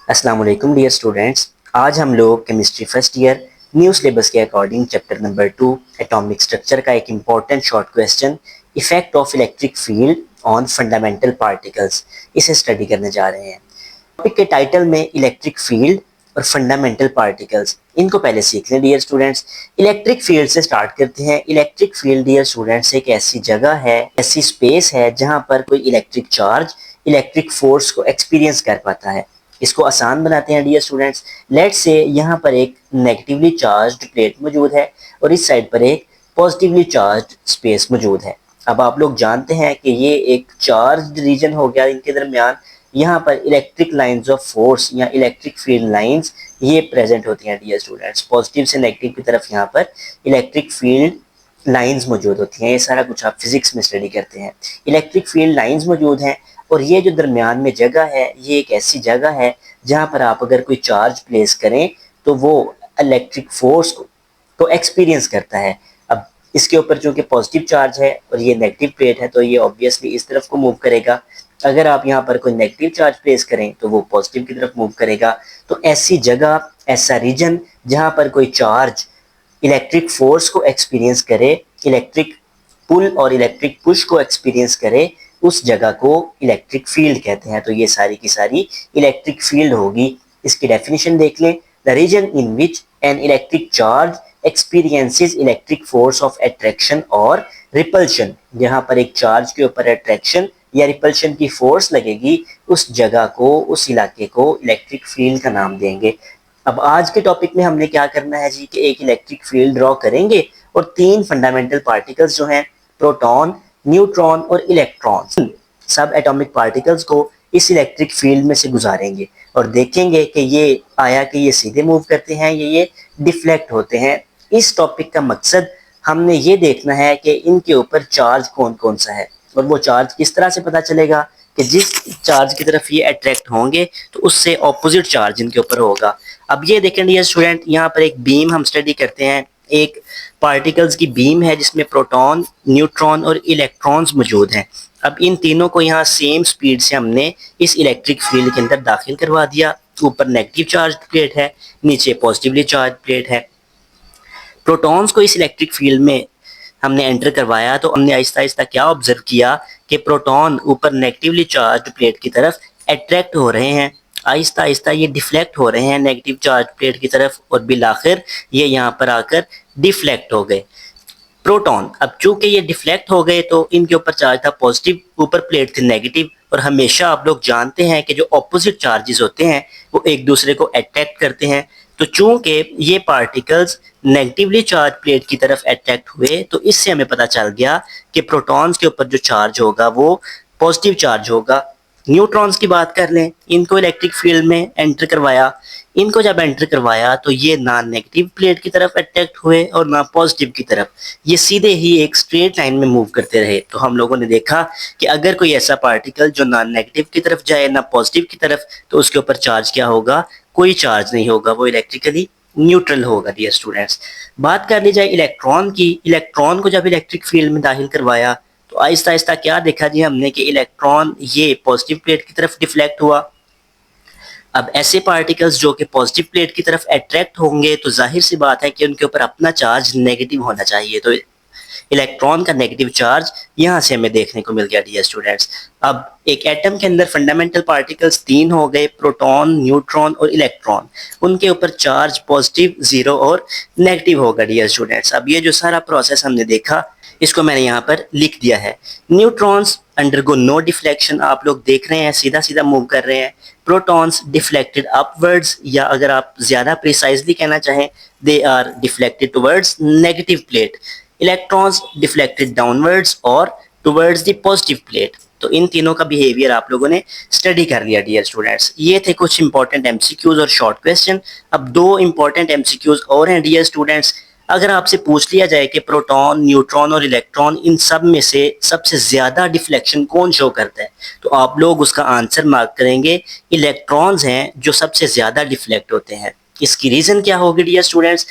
अस्सलाम वालेकुम dear students. आज हम लोग chemistry first year new syllabus के according chapter number 2 atomic structure का एक important short question effect of electric field on fundamental particles इसे स्टडी करने जा रहे हैं। टॉपिक के टाइटल में इलेक्ट्रिक फील्ड और फंडामेंटल पार्टिकल्स, इनको पहले सीख लें डियर स्टूडेंट्स। इलेक्ट्रिक फील्ड से स्टार्ट करते हैं। इलेक्ट्रिक फील्ड डियर स्टूडेंट्स एक ऐसी जगह है, ऐसी स्पेस है जहां पर कोई इलेक्ट्रिक चार्ज इलेक्ट्रिक फोर्स को एक्सपीरियंस कर पाता है। इसको आसान बनाते हैं डियर स्टूडेंट्स। लेट्स से यहाँ पर एक नेगेटिवली चार्ज्ड प्लेट मौजूद है और इस साइड पर एक पॉजिटिवली चार्ज्ड स्पेस मौजूद है। अब आप लोग जानते हैं कि ये एक चार्ज्ड रीजन हो गया, इनके दरमियान यहाँ पर इलेक्ट्रिक लाइंस ऑफ फोर्स या इलेक्ट्रिक फील्ड लाइंस ये प्रेजेंट होती हैं डियर स्टूडेंट्स। पॉजिटिव से नेगेटिव की तरफ यहाँ पर इलेक्ट्रिक फील्ड लाइंस मौजूद होती हैं। ये सारा कुछ आप फिजिक्स में स्टडी करते हैं। इलेक्ट्रिक फील्ड लाइंस मौजूद हैं और ये जो दरमियान में जगह है ये एक ऐसी जगह है जहां पर आप अगर कोई चार्ज प्लेस करें तो वो इलेक्ट्रिक फोर्स को एक्सपीरियंस करता है। अब इसके ऊपर चूंकि पॉजिटिव चार्ज है और ये नेगेटिव प्लेट है तो ये ऑब्वियसली इस तरफ को मूव करेगा। अगर आप यहाँ पर कोई नेगेटिव चार्ज प्लेस करें तो वो पॉजिटिव की तरफ मूव करेगा। तो ऐसी जगह, ऐसा रीजन जहां पर कोई चार्ज इलेक्ट्रिक फोर्स को एक्सपीरियंस करे, इलेक्ट्रिक पुल और इलेक्ट्रिक पुश को एक्सपीरियंस करे, उस जगह को इलेक्ट्रिक फील्ड कहते हैं। तो ये सारी की सारी इलेक्ट्रिक फील्ड होगी। इसकी डेफिनेशन देख लें। The region in which an electric charge experiences electric force of attraction और रिपल्शन, जहां पर एक चार्ज के ऊपर अट्रैक्शन या रिपल्शन की फोर्स लगेगी, उस जगह को, उस इलाके को इलेक्ट्रिक फील्ड का नाम देंगे। अब आज के टॉपिक में हमने क्या करना है जी कि एक इलेक्ट्रिक फील्ड ड्रॉ करेंगे और तीन फंडामेंटल पार्टिकल्स जो हैं, प्रोटॉन, न्यूट्रॉन और इलेक्ट्रॉन, सब एटॉमिक पार्टिकल्स को इस इलेक्ट्रिक फील्ड में से गुजारेंगे और देखेंगे कि ये आया कि ये सीधे मूव करते हैं या ये डिफ्लेक्ट होते हैं। इस टॉपिक का मकसद हमने ये देखना है कि इनके ऊपर चार्ज कौन कौन सा है और वो चार्ज किस तरह से पता चलेगा कि जिस चार्ज की तरफ ये अट्रैक्ट होंगे तो उससे ऑपोजिट चार्ज इनके ऊपर होगा। अब ये देखें डियर स्टूडेंट, यहाँ पर एक बीम हम स्टडी करते हैं। एक पार्टिकल्स की बीम है जिसमें प्रोटॉन, न्यूट्रॉन और इलेक्ट्रॉन्स मौजूद हैं। अब इन तीनों को यहाँ सेम स्पीड से हमने इस इलेक्ट्रिक फील्ड के अंदर दाखिल करवा दिया। ऊपर नेगेटिव चार्ज प्लेट है, नीचे पॉजिटिवली चार्ज प्लेट है। प्रोटॉन्स को इस इलेक्ट्रिक फील्ड में हमने एंटर करवाया तो हमने आहिस्ता आहिस्ता क्या ऑब्जर्व किया कि प्रोटॉन ऊपर नेगेटिवली चार्ज प्लेट की तरफ अट्रैक्ट हो रहे हैं, आहिस्ता आहिस्ता ये डिफ्लेक्ट हो रहे हैं नेगेटिव चार्ज प्लेट की तरफ और बिलाखिर ये यहाँ पर आकर डिफ्लेक्ट हो गए प्रोटॉन। अब चूंकि ये डिफ्लेक्ट हो गए तो इनके ऊपर चार्ज था पॉजिटिव, ऊपर प्लेट थी नेगेटिव। और हमेशा आप लोग जानते हैं कि जो ऑपोजिट चार्जेस होते हैं वो एक दूसरे को अट्रैक्ट करते हैं। तो चूंकि ये पार्टिकल्स नेगेटिवली चार्ज प्लेट की तरफ अट्रैक्ट हुए तो इससे हमें पता चल गया कि प्रोटॉन्स के ऊपर जो चार्ज होगा वो पॉजिटिव चार्ज होगा। न्यूट्रॉन्स की बात कर लें, इनको इलेक्ट्रिक फील्ड में एंटर करवाया। इनको जब एंटर करवाया तो ये ना नेगेटिव प्लेट की तरफ अट्रैक्ट हुए और ना पॉजिटिव की तरफ, ये सीधे ही एक स्ट्रेट लाइन में मूव करते रहे। तो हम लोगों ने देखा कि अगर कोई ऐसा पार्टिकल जो ना नेगेटिव की तरफ जाए ना पॉजिटिव की तरफ तो उसके ऊपर चार्ज क्या होगा, कोई चार्ज नहीं होगा, वो इलेक्ट्रिकली न्यूट्रल होगा डियर स्टूडेंट्स। बात कर ली जाए इलेक्ट्रॉन की। इलेक्ट्रॉन को जब इलेक्ट्रिक फील्ड में दाखिल करवाया तो आहिस्ता आहिस्ता क्या देखा जी हमने कि इलेक्ट्रॉन ये पॉजिटिव प्लेट की तरफ डिफ्लेक्ट हुआ। अब ऐसे पार्टिकल्स जो कि पॉजिटिव प्लेट की तरफ अट्रैक्ट होंगे तो जाहिर सी बात है कि उनके ऊपर अपना चार्ज नेगेटिव होना चाहिए। तो इलेक्ट्रॉन का नेगेटिव चार्ज यहाँ से हमें देखने को मिल गया डियर स्टूडेंट्स। अब एक एटम के अंदर फंडामेंटल पार्टिकल्स तीन हो गए, प्रोटॉन, न्यूट्रॉन और इलेक्ट्रॉन। उनके ऊपर चार्ज पॉजिटिव, जीरो और नेगेटिव होगा डियर स्टूडेंट्स। अब ये जो सारा प्रोसेस हमने देखा इसको मैंने यहाँ पर लिख दिया है। न्यूट्रॉन्स अंडरगो नो डिफ्लेक्शन, आप लोग देख रहे हैं सीधा सीधा मूव कर रहे हैं। प्रोटॉन्स डिफ्लेक्टेड अपवर्ड्स, या अगर आप ज्यादा प्रिसाइजली कहना चाहें they are deflected towards negative plate. Electrons deflected downwards और टुवर्ड्स द पॉजिटिव प्लेट। तो इन तीनों का बिहेवियर आप लोगों ने स्टडी कर लिया डियर स्टूडेंट्स। ये थे कुछ इंपॉर्टेंट एमसीक्यूज और शॉर्ट क्वेश्चन। अब दो इंपॉर्टेंट एमसीक्यूज और हैं डियर स्टूडेंट्स। अगर आपसे पूछ लिया जाए कि प्रोटॉन, न्यूट्रॉन और इलेक्ट्रॉन इन सब में से सबसे ज्यादा डिफ्लेक्शन कौन शो करता है तो आप लोग उसका आंसर मार्क करेंगे इलेक्ट्रॉन्स हैं जो सबसे ज्यादा डिफ्लेक्ट होते हैं। इसकी रीजन क्या होगी डियर स्टूडेंट्स?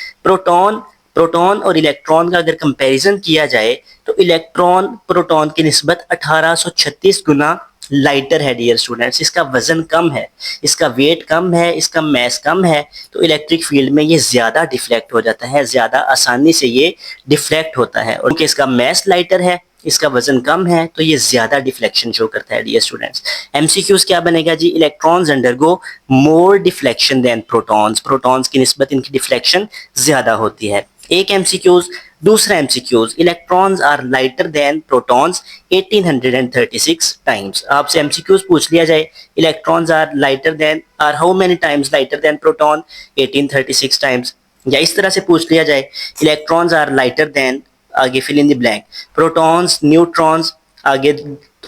प्रोटॉन और इलेक्ट्रॉन का अगर कंपैरिजन किया जाए तो इलेक्ट्रॉन प्रोटॉन की निस्बत 1836 गुना लाइटर है डियर स्टूडेंट्स, इसका वजन कम है, इसका वेट कम है, इसका मैस कम है, तो इलेक्ट्रिक फील्ड में ये ज्यादा डिफ्लेक्ट हो जाता है, ज्यादा आसानी से ये डिफ्लेक्ट होता है। और क्योंकि इसका मैस लाइटर है, इसका वजन कम है, तो ये ज्यादा डिफ्लेक्शन शो करता है डियर स्टूडेंट्स। एमसीक्यूज क्या बनेगा जी, इलेक्ट्रॉन्स अंडरगो मोर डिफ्लेक्शन देन प्रोटॉन्स, प्रोटॉन्स की निस्बत इनकी डिफ्लेक्शन ज्यादा होती है। एक एमसीक्यूज। दूसरा MCQs, electrons are lighter than protons 1836 times. आपसे एमसीक्यूज पूछ लिया जाए, electrons are lighter than, are how many times lighter than proton, 1836 times. या इस तरह से पूछ लिया जाए, इलेक्ट्रॉन्स आर लाइटर देन, आगे fill in the blank, protons, neutrons, आगे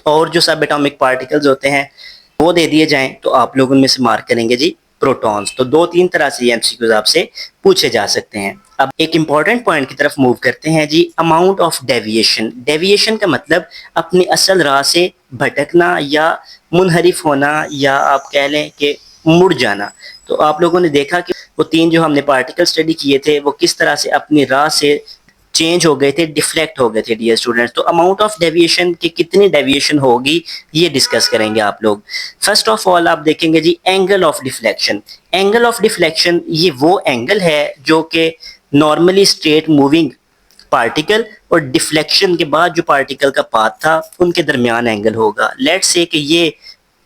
और जो सब एटॉमिक पार्टिकल्स होते हैं वो दे दिए जाएं, तो आप लोग उनमें से मार्क करेंगे जी प्रोटॉन्स। तो दो तीन तरह से ये एमसीक्यूज आपसे पूछे जा सकते हैं। अब एक इंपॉर्टेंट पॉइंट की तरफ मूव करते हैं जी, अमाउंट ऑफ डेविएशन। डेविएशन का मतलब अपनी असल राह से भटकना या मुनहरिफ होना, या आप कह लें कि मुड़ जाना। तो आप लोगों ने देखा कि वो तीन जो हमने पार्टिकल स्टडी किए थे वो किस तरह से अपनी राह से चेंज हो गए थे, डिफ्लेक्ट हो गए थे डियर स्टूडेंट्स। तो अमाउंट ऑफ डेविएशन की कितनी डेविएशन होगी ये डिस्कस करेंगे आप लोग। फर्स्ट ऑफ ऑल आप देखेंगे जी angle of deflection. Angle of deflection ये वो एंगल है जो कि नॉर्मली स्ट्रेट मूविंग पार्टिकल और डिफ्लेक्शन के बाद जो पार्टिकल का पाथ था उनके दरमियान एंगल होगा। लेट्स से कि ये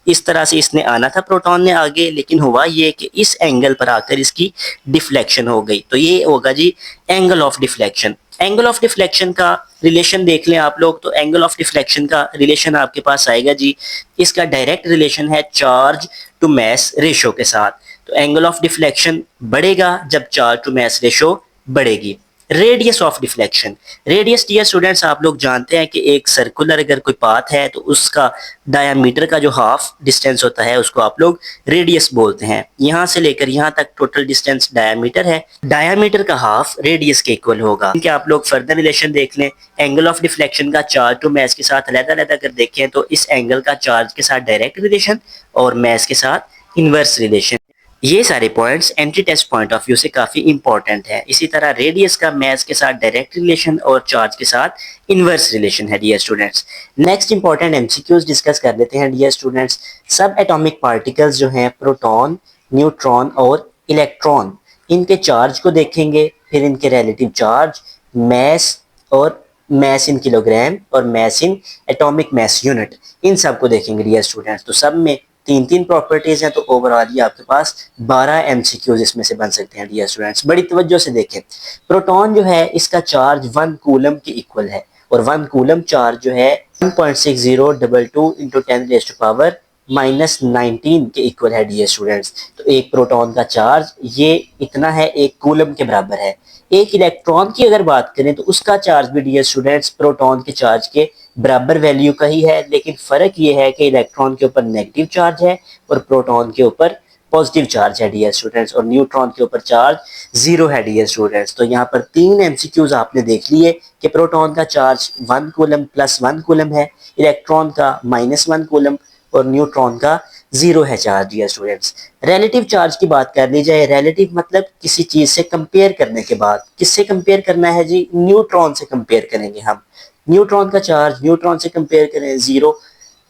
इस तरह से इसने आना था प्रोटॉन ने आगे, लेकिन हुआ ये कि इस एंगल पर आकर इसकी डिफ्लेक्शन हो गई, तो ये होगा जी angle of deflection. Angle of deflection का रिलेशन देख लें आप लोग, तो एंगल ऑफ डिफ्लेक्शन का रिलेशन आपके पास आएगा जी, इसका डायरेक्ट रिलेशन है चार्ज टू मैस रेशो के साथ। तो एंगल ऑफ डिफ्लेक्शन बढ़ेगा जब चार्ज टू मैस रेशो बढ़ेगी। Radius of deflection. Radius dear students आप लोग जानते हैं कि एक सर्कुलर अगर कोई पाथ है तो उसका डायामीटर का जो हाफ डिस्टेंस होता है उसको आप लोग रेडियस बोलते हैं। यहां से लेकर यहां तक टोटल डिस्टेंस डायामीटर है, डायामीटर का हाफ रेडियस के इक्वल होगा। इनके आप लोग फर्दर रिलेशन देख लें, एंगल ऑफ डिफ्लेक्शन का चार्ज टू मैस के साथ अलग-अलग अगर देखें तो इस एंगल का चार्ज के साथ डायरेक्ट रिलेशन और मैस के साथ इनवर्स रिलेशन। ये सारे points entry test point of view से काफी इंपॉर्टेंट है। इसी तरह रेडियस का मैस के साथ डायरेक्ट रिलेशन और चार्ज के साथ इनवर्स रिलेशन है dear students. Next important MCQs discuss कर लेते हैं डियर स्टूडेंट्स। सब एटॉमिक पार्टिकल्स जो हैं प्रोटॉन, न्यूट्रॉन और इलेक्ट्रॉन, इनके चार्ज को देखेंगे, फिर इनके रिलेटिव चार्ज, मैस और मैस इन किलोग्राम और mass in atomic mass unit, इन सब को देखेंगे डियर स्टूडेंट्स। तो सब में तीन तीन प्रॉपर्टीज हैं, तो ओवरऑल ये आपके पास 12 एमसीक्यूज इसमें से बन सकते हैं डियर स्टूडेंट्स। बड़ी तवज्जो से देखें, प्रोटॉन जो है इसका चार्ज 1 कूलम के इक्वल है, और 1 कूलम चार्ज जो है 1.6022 इंटू 10 रेज़ टू पावर -19 के इक्वल है डियर स्टूडेंट्स। तो एक प्रोटॉन का चार्ज ये इतना है, 1 कूलम के बराबर है। एक इलेक्ट्रॉन की अगर बात करें तो उसका चार्ज भी डियर स्टूडेंट्स प्रोटॉन के चार्ज के बराबर वैल्यू का ही है, लेकिन फर्क ये है कि इलेक्ट्रॉन के ऊपर नेगेटिव चार्ज है और प्रोटॉन के ऊपर पॉजिटिव चार्ज है डियर स्टूडेंट्स, और न्यूट्रॉन के ऊपर चार्ज 0 है डियर स्टूडेंट्स। तो यहाँ पर 3 एमसीक्यूज आपने देख लिए कि प्रोटॉन का चार्ज 1 कूलम प्लस 1 कूलम है, इलेक्ट्रॉन का -1 कूलम और न्यूट्रॉन का 0 है charge dear students. Relative charge की बात कर ली जाए, रिलेटिव मतलब किसी चीज से कंपेयर करने के बाद, किससे कंपेयर करना है जी, न्यूट्रॉन से कंपेयर करेंगे हम। न्यूट्रॉन का चार्ज न्यूट्रॉन से कंपेयर करें 0।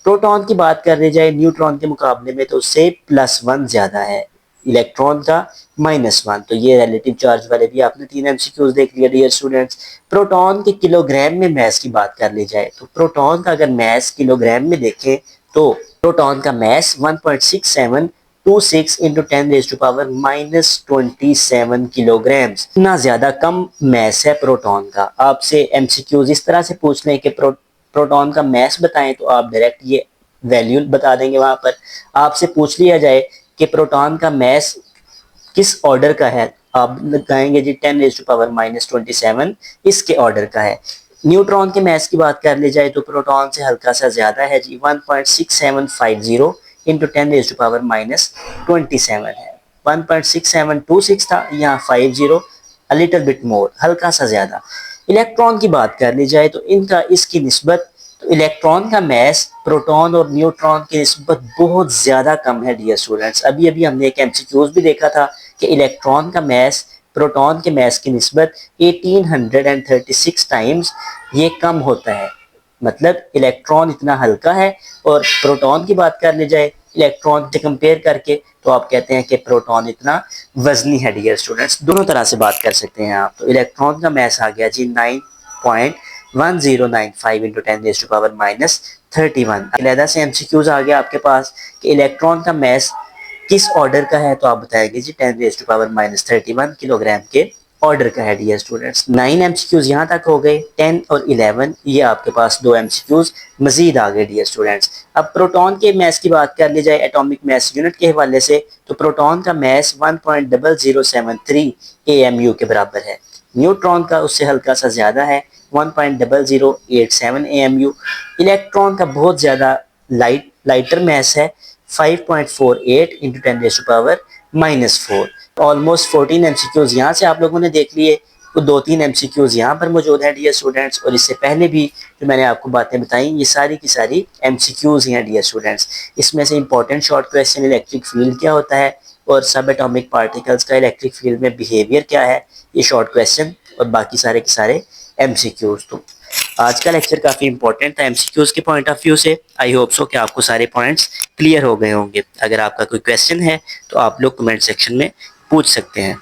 प्रोटॉन की बात कर ली जाए न्यूट्रॉन के मुकाबले में तो उससे +1 ज्यादा है, इलेक्ट्रॉन का -1। तो ये रिलेटिव चार्ज वाले भी आपने 3 एमसीक्यूज देख लिया डियर स्टूडेंट्स। प्रोटॉन के किलोग्राम में मैस की बात कर ली जाए तो प्रोटॉन का अगर मैस किलोग्राम में देखें तो प्रोटॉन का mass 1.6726 into 10 raise to power -27 kilograms, इतना ज्यादा कम मैस है प्रोटॉन का। आपसे एमसीक्यूज इस तरह से पूछ लें कि प्रोटॉन का मैस बताएं तो आप डायरेक्ट ये वैल्यू बता देंगे। वहां पर आपसे पूछ लिया जाए कि प्रोटॉन का मैस किस ऑर्डर का है, आप लगाएंगे जी 10 रेज़ टू पावर -27 इसके ऑर्डर का है। न्यूट्रॉन के मैस की बात कर ली जाए तो प्रोटॉन से हल्का सा ज्यादा है जी, 1.6750 इंटू 10 रेज़ टू पावर -27 है। 1.6726 था, यहाँ 50 अ लिटिल बिट मोर, हल्का सा ज्यादा। इलेक्ट्रॉन की बात कर ली जाए तो इनका इसकी निस्बत, तो इलेक्ट्रॉन का मैस प्रोटॉन और न्यूट्रॉन की निस्बत बहुत ज्यादा कम है डियर स्टूडेंट्स। अभी अभी हमने एक एमसीक्यूज भी देखा था कि इलेक्ट्रॉन का मैस प्रोटॉन के मैस की निस्बत 1836 टाइम्स ये कम होता है। मतलब इलेक्ट्रॉन इतना हल्का है। और प्रोटॉन की बात कर ली जाए इलेक्ट्रॉन से कंपेयर करके, तो आप कहते हैं कि प्रोटॉन इतना वजनी है। डियर स्टूडेंट्स, दोनों तरह से बात कर सकते हैं आप। तो इलेक्ट्रॉन का मैस आ गया जी 9.1095 इंटू 10⁻⁻31। अलहदा से एमसीक्यूज आ गया आपके पास कि इलेक्ट्रॉन का मैस किस ऑर्डर का है, तो आप बताएंगे जी 10⁻31 किलोग्राम के ऑर्डर का है। डियर स्टूडेंट्स, 9 एमसीक्यूज यहाँ तक हो गए। 10 और 11 ये आपके पास 2 एमसीक्यूज मजीद आ गए। डियर स्टूडेंट्स, अब प्रोटॉन के मैस की बात कर ली जाए एटॉमिक मैस यूनिट के हवाले से, तो प्रोटॉन का मैस 1.0073 AMU के बराबर है। न्यूट्रॉन का उससे हल्का सा ज्यादा है, 1.0087 AMU। इलेक्ट्रॉन का बहुत ज्यादा लाइटर मैस है, 5.48 इंटू 10⁻⁻4। ऑलमोस्ट 14 एमसीक्यूज यहाँ से आप लोगों ने देख लिए, तो 2-3 एमसीक्यूज यहाँ पर मौजूद हैं डियर स्टूडेंट्स। और इससे पहले भी जो मैंने आपको बातें बताई ये सारी की सारी एमसीक्यूज हैं डियर स्टूडेंट्स। इसमें से important short question electric field क्या होता है और सब एटॉमिक पार्टिकल्स का इलेक्ट्रिक फील्ड में बिहेवियर क्या है, ये शॉर्ट क्वेश्चन, और बाकी सारे के सारे एमसीक्यूज। तो आज का लेक्चर काफी इंपॉर्टेंट था एमसीक्यूज के पॉइंट ऑफ व्यू से। आई होप सो कि आपको सारे पॉइंट्स क्लियर हो गए होंगे। अगर आपका कोई क्वेश्चन है तो आप लोग कमेंट सेक्शन में पूछ सकते हैं।